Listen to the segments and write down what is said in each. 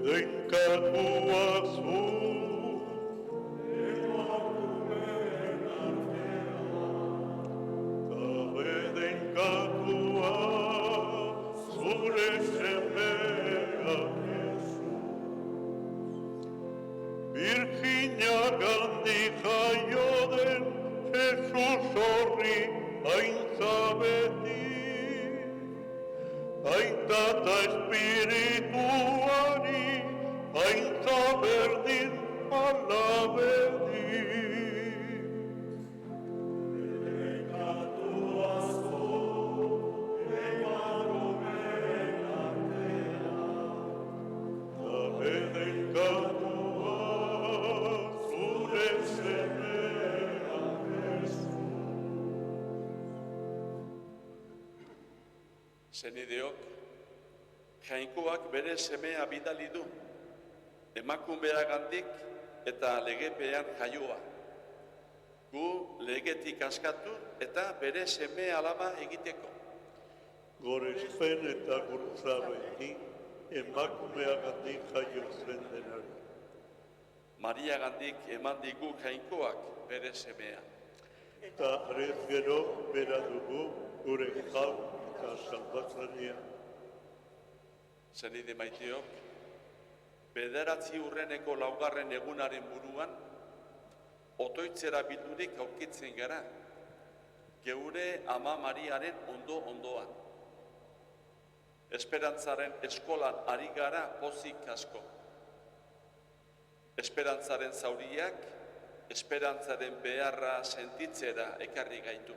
Bedeinkatua zu, bedeinkatua zure semea Virginia gandik jaio den Jesus horri aintza beti Aita eta espirituari aintza berdin alabedi Senideok, jainkoak bere semea bidali du, emakumeagandik eta legepean jaioa. Gu legetik askatu eta bere seme alaba egiteko. Gorespen eta gurtzabeti emakumeagandik jaio zen denari. Mariagandik eman digu jainkoak bere semea. Eta arez gero bera dugu gure jau eta salbatzailea. Senide maiteok, 9 urreneko 4. egunaren buruan, otoitzera bildurik aurkitzen gara, geure ama Mariaren ondo-ondoan. Esperantzaren eskolan ari gara pozik asko. Esperantzaren zauriak, esperantzaren beharra sentitzera ekarri gaitu.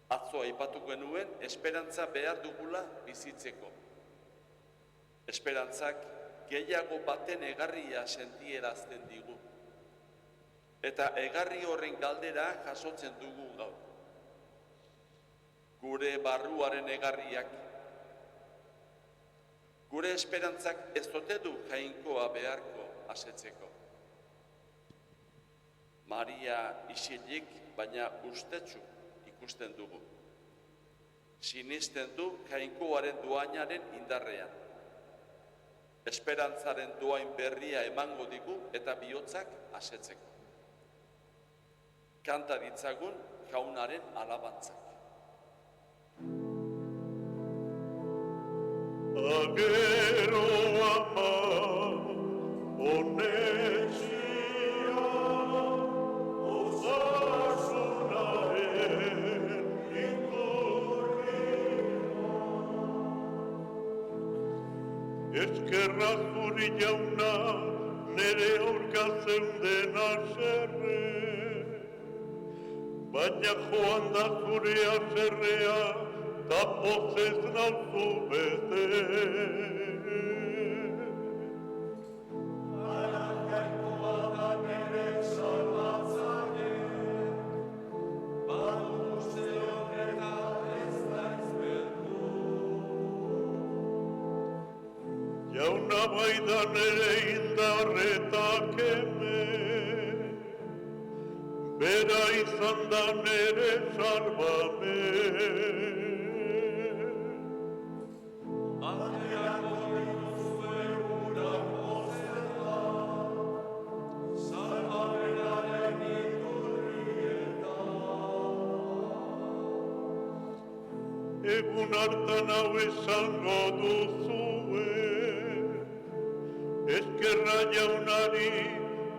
Atzo aipatu genuen esperantza behar dugula bizitzeko. Esperantzak gehiago baten egarria sentierazten digu. Eta egarri horren galdera jasotzen dugu gaur. Gure barruaren egarriak. Gure esperantzak ez ote du jainkoa beharko asetzeko. Maria isilik, baina ustetsu ikusten dugu. Sinisten du jainkoaren doainaren indarrean. Esperantzaren doain berria emango digu eta bihotzak asetzeko. Kanta ditzagun jaunaren alabantzak. Agero ama onetsia osasunaren iturria. Eskerra zuri jauna nere aurka zeuden haserre, baina joan da zure haserrea ta pozez nauzu bete. Jainkoa da nere salbatzaile, badu uste horretan ez naiz beldur. Jauna bai da nere indarretak hemen, bera izan da nere salbamen. Atreako dituzue gura pozela, salbamenaren iturrietan. Egun hartan hau esango duzue, eskerra jaunari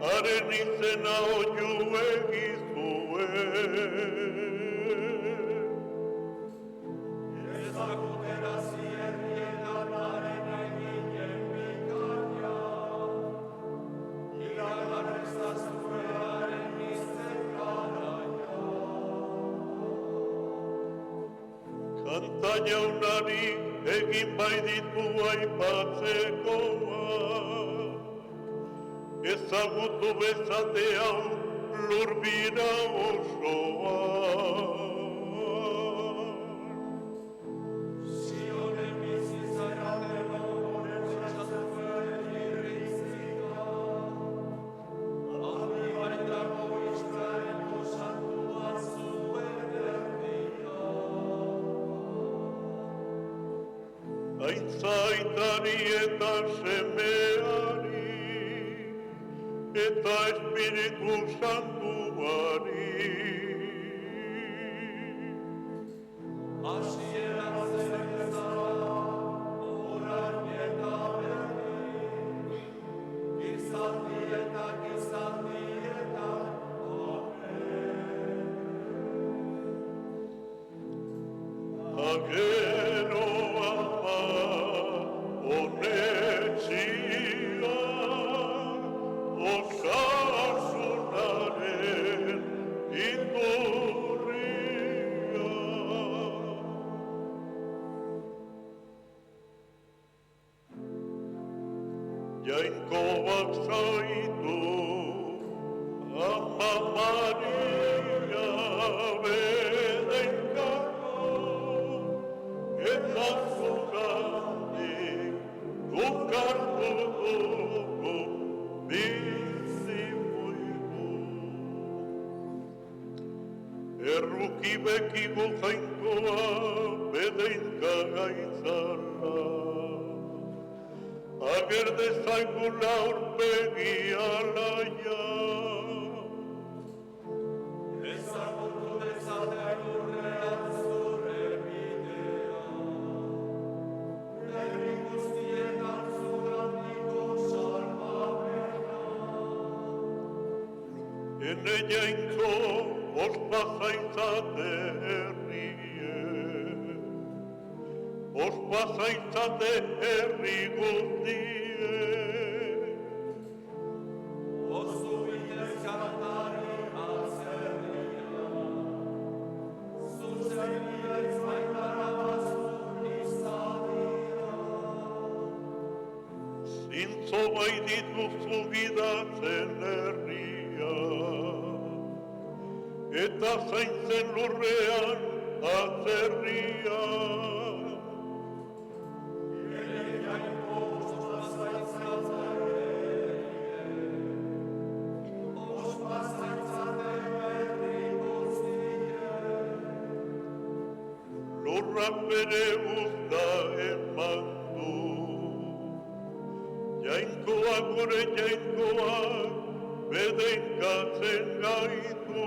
haren izena oiu egizue. Ezagutera zierrietan haren eginen bikaina, iragan ezazue haren izten garaia. Kanta jaunari egin bai ditu aipatzekoa, ezagutu bezate hau lurbira osoa. Zionen bizitzara dela honen txastuen irrizika, abi baitako Israelko santua zuen erdia. Aintzaitari eta semeari, eta Espiritu Santuari. Hasieran zen bezala, orain eta beti, gizaldietan, Agero ama onetxia, osasunaren iturria. Jainko bat zaitu, Ama Maria bedenkako, eta zugandik gukartu dugu bizi muigu. Erruki bekigu jainkoa bedeinka gaitzala, ager dezagula aurpegi alaia. ezagutu dezaten urrean zure bidea, herri guztietan zugandiko salbamena. Ene jainko ospa zaitzate herrie, ospa zaitzate herri guztie. Ozu bidez kantari azerria, zuzen bidez baitara bazun izadia. Zintzo bai dituzu gidatzen herria, eta zaintzen lurrean atzerria. Lurrak bere uzta eman du, jainkoak gure jainkoak bedeinkatzen gaitu.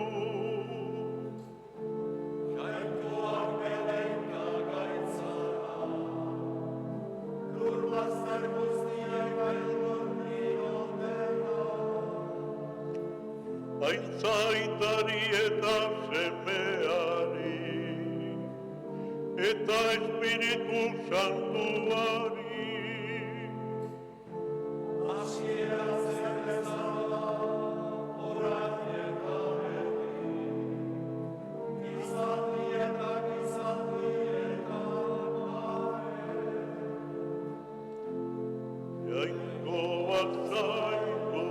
Jainkoak bedeinka gaitzara, lur bazter guztiak beldur niotena. Aintzaitari eta semeari, eta Espiritu Santuari. Hasieran zen bezala, orain eta beti, gizaldietan Jainkoak zaitu,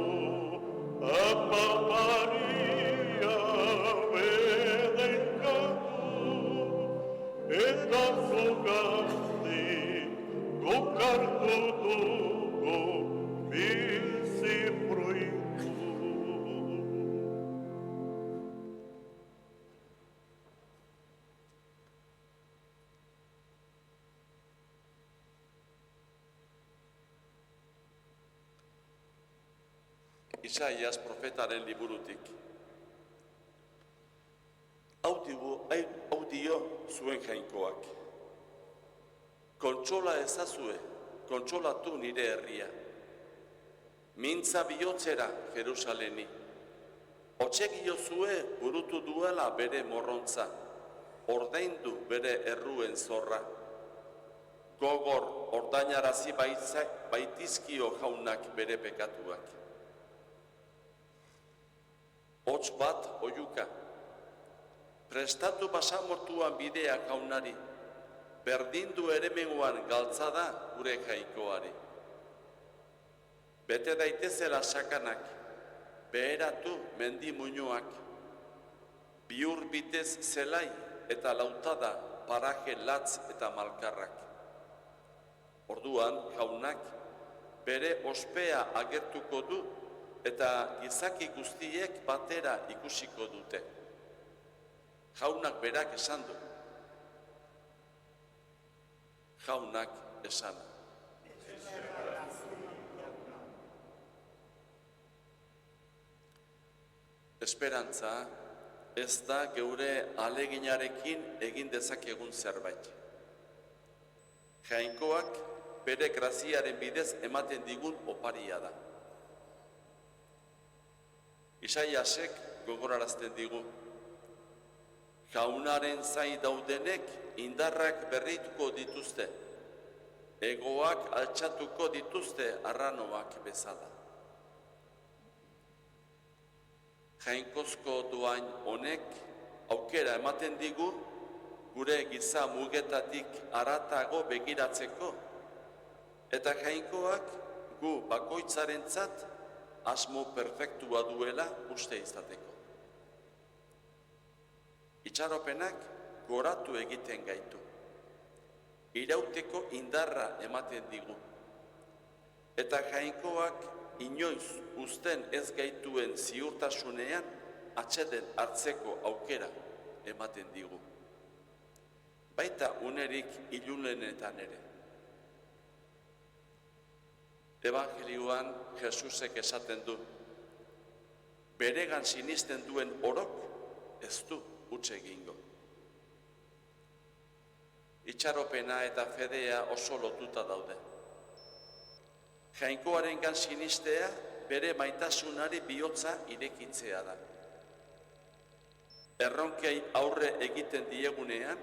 Ama Maria bedenkatu, eta zugandik gukartu dugu bizi fruitu. Isaias profetaren liburutik. Hau dio zuen jainkoak. Kontsola ezazue, kontsolatu nire herria. Mintza bihotzera Jerusaleni. Otsegio burutu duela bere morrontza, ordaindu bere erruen zorra. Gogor ordainarazi baitizkio jaunak bere pekatuak. Hots bat oiuka, prestatu basamortuan bidea jaunari, berdindu eremenguan galtzada gure jainkoari. Bete daitezela sakanak, beheratu mendi muinoak, bihur bitez zelai eta lautada paraje latz eta malkarrak. Orduan jaunak bere ospea agertuko du eta gizaki guztiek batera ikusiko dute. Jaunak berak esan du. Jaunak esan. Esperantza ez da geure aleginarekin egin dezakegun zerbait. Jainkoak bere graziaren bidez ematen digun oparia da. Isaiasek gogorarazten digu. Jaunaren zain daudenek indarrak berrituko dituzte, egoak altxatuko dituzte arranoak bezala. Jainkozko doain honek aukera ematen digu gure giza mugetatik haratago begiratzeko, eta jainkoak gu bakoitzarentzat asmo perfektua duela uste izateko. Itxaropenak goratu egiten gaitu. Irauteko indarra ematen digu. Eta jainkoak inoiz uzten ez gaituen ziurtasunean atseden hartzeko aukera ematen digu. Baita unerik ilunenetan ere. Evangelioan Jesusek esaten du, beregan sinisten duen orok ez du huts egingo. Itxaropena eta fedea oso lotuta daude. Jainkoarengan sinistea bere maitasunari bihotza irekitzea da. Erronkei aurre egiten diegunean,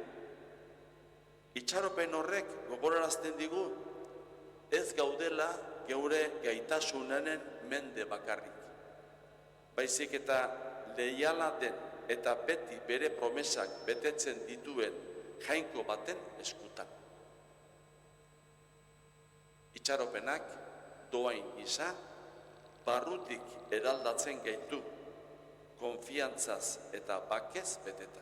itxaropen horrek gogorarazten digu ez gaudela geure gaitasunenen mende bakarrik. Baizik eta leiala den eta beti bere promesak betetzen dituen jainko baten eskutan. Itxaropenak doain gisa, barrutik eraldatzen gaitu, konfiantzaz eta bakez beteta.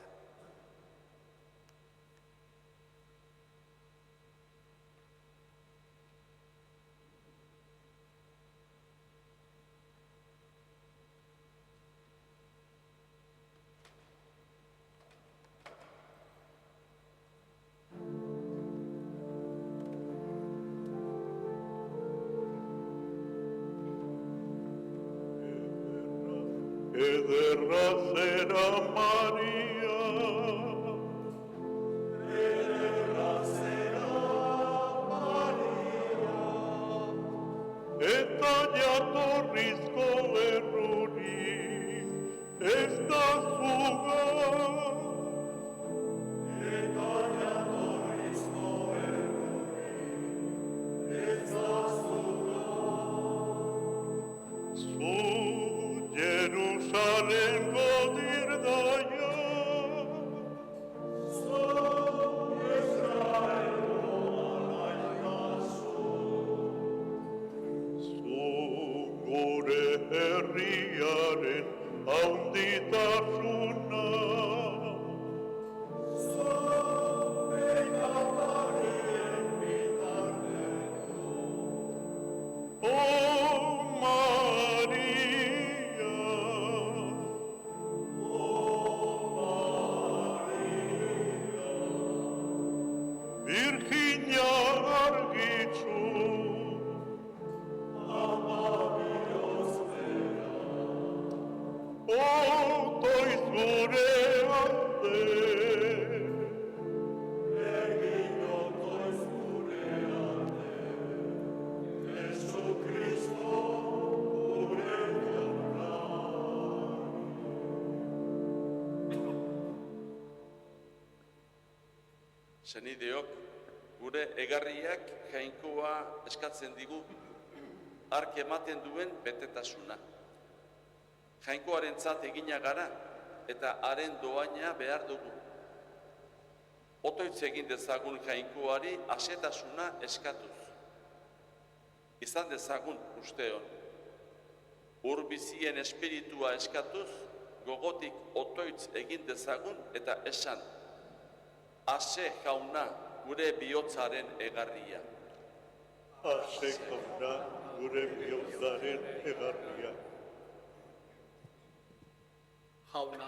Ederra zera Maria, eta jatorrizko erruri ez da zuga. Jerusalengo dirdaia, zu gure herriaren haunditasuna, Virginia argitzu, otoiz gure alde, Senideok, gure egarriak jainkoa eskatzen digu hark ematen duen betetasuna. Jainkoarentzat egina gara eta haren doaina behar dugu. Otoitz egin dezagun jainkoari asetasuna eskatuz. Izan dezagun usteon. Ur bizien espiritua eskatuz, gogotik otoitz egin dezagun eta esan. Ase jauna gure bihotzaren egarria. ase jauna gure bihotzaren egarria. Jauna,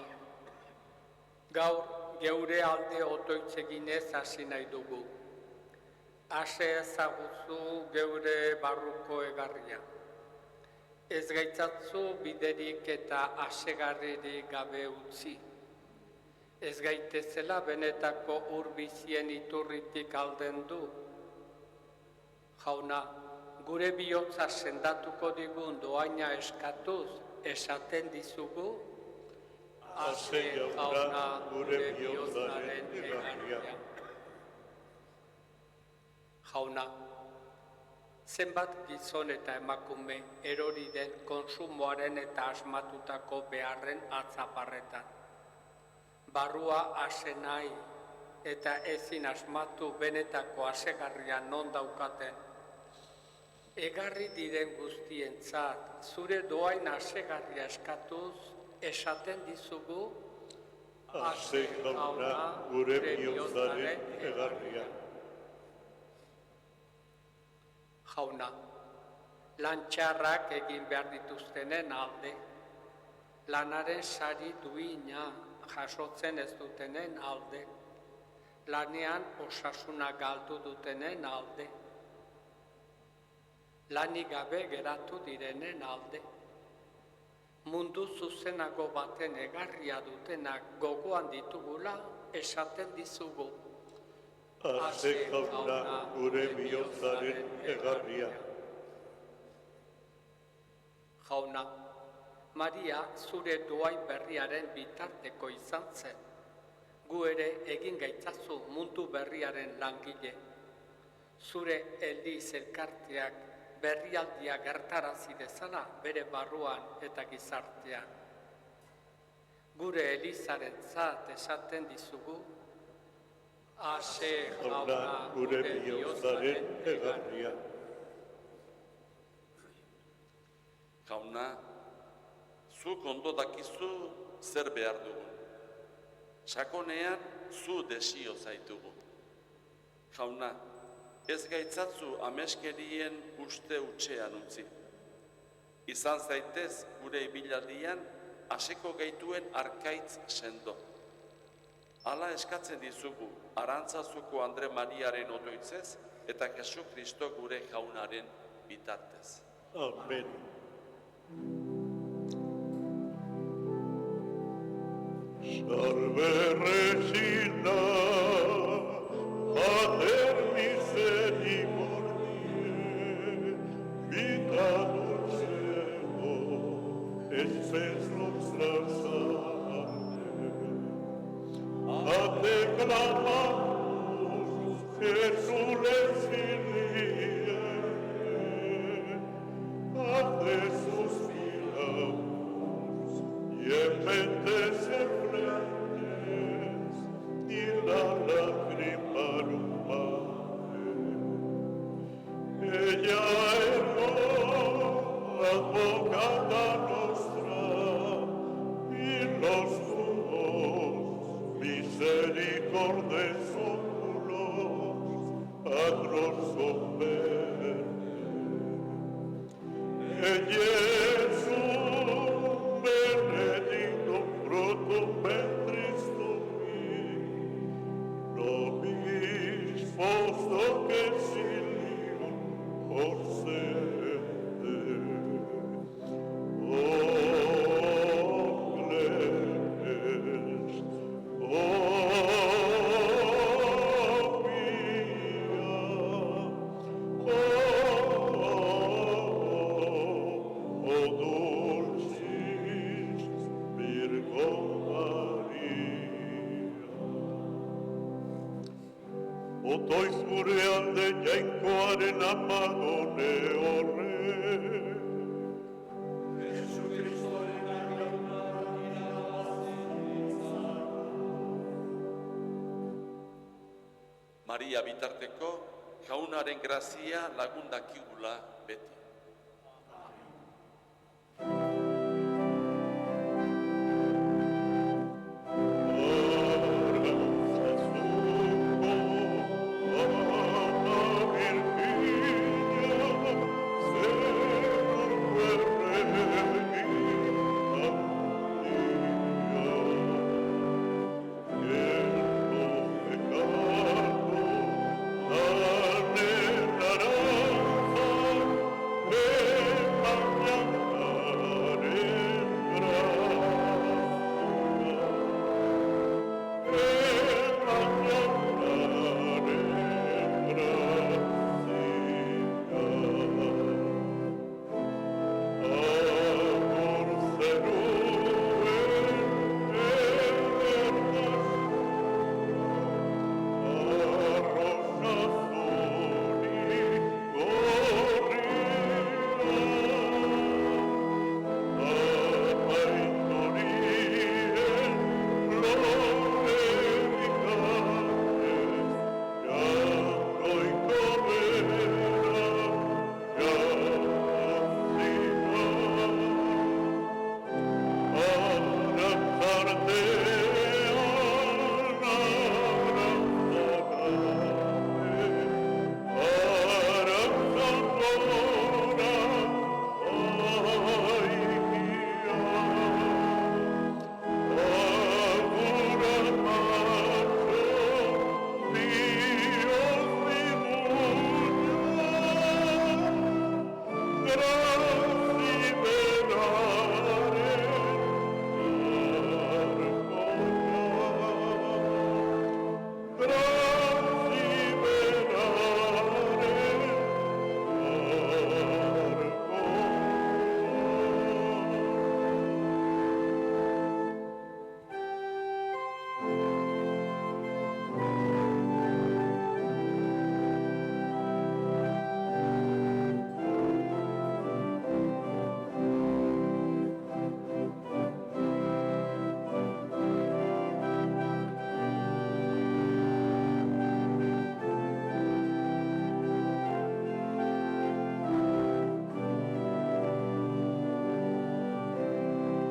gaur geure alde otoitz eginez hasi nahi dugu. ase ezaguzu geure barruko egarria. Ez gaitzatzu biderik eta asegarririk gabe utzi. Ez gaitezela benetako urbizien iturritik aldendu. Jauna, gure bihotza sendatuko digun doaina eskatuz, esaten dizugu, Ase jauna gure bihotzaren egarria. Jauna, zenbat gizon eta emakume erori den kontsumoaren eta asmatutako beharren atzaparretan. Barrua ase nahi eta ezin asmatu benetako asegarria non daukaten. Egarri diren guztientzat, zure doain asegarria eskatuz, esaten dizugu, Ase jauna gure bihotzaren egarria. Jauna, lan txarrak egin behar dituztenen alde, lanaren sari duina jasotzen ez dutenen alde, lanean osasuna galdu dutenen alde, lanik gabe geratu direnen alde, mundu zuzenago baten egarria dutenak gogoan ditugula esaten dizugu. Ase jauna gure bihotzaren egarria. Jauna, Maria zure doai berriaren bitarteko izan zen. Gu ere egin gaitzazu mundu berriaren langile. Zure Eliz elkarteak berrialdia gertarazi dezala bere barruan eta gizartean. Gure Elizarentzat esaten dizugu, ase Jauna gure bihotzaren egarria. Jauna, zuk ondo dakizu zer behar dugun. Sakonean zu desio zaitugu. Jauna, ez gaitzatzu ameskerien uste utxean utzi. Izan zaitez gure ibilaldian aseko gaituen arkaitz sendo. Hala eskatzen dizugu Arantzazuko Andre Mariaren otoitzez eta Jesu Kristo gure jaunaren bitartez. Amen. Salve Regina, Mater misericordiae, vita dulcemo, et spes nostra salve. A te clamamus, Jesús Filiae, a te suspiramos, y en mentes enfrentes, y la lágrima rumare. Ella ergo, advocata nostra, y los tuos misericordes oculos, agros converte. Jesús benedictum fructum ventris tui, nobis post hoc exilium forcente. O clemens, o O dulcis Virgo Maria. Otoiz gure alde jainkoaren amadone horre. Maria bitarteko, jaunaren grazia lagundakigula beti.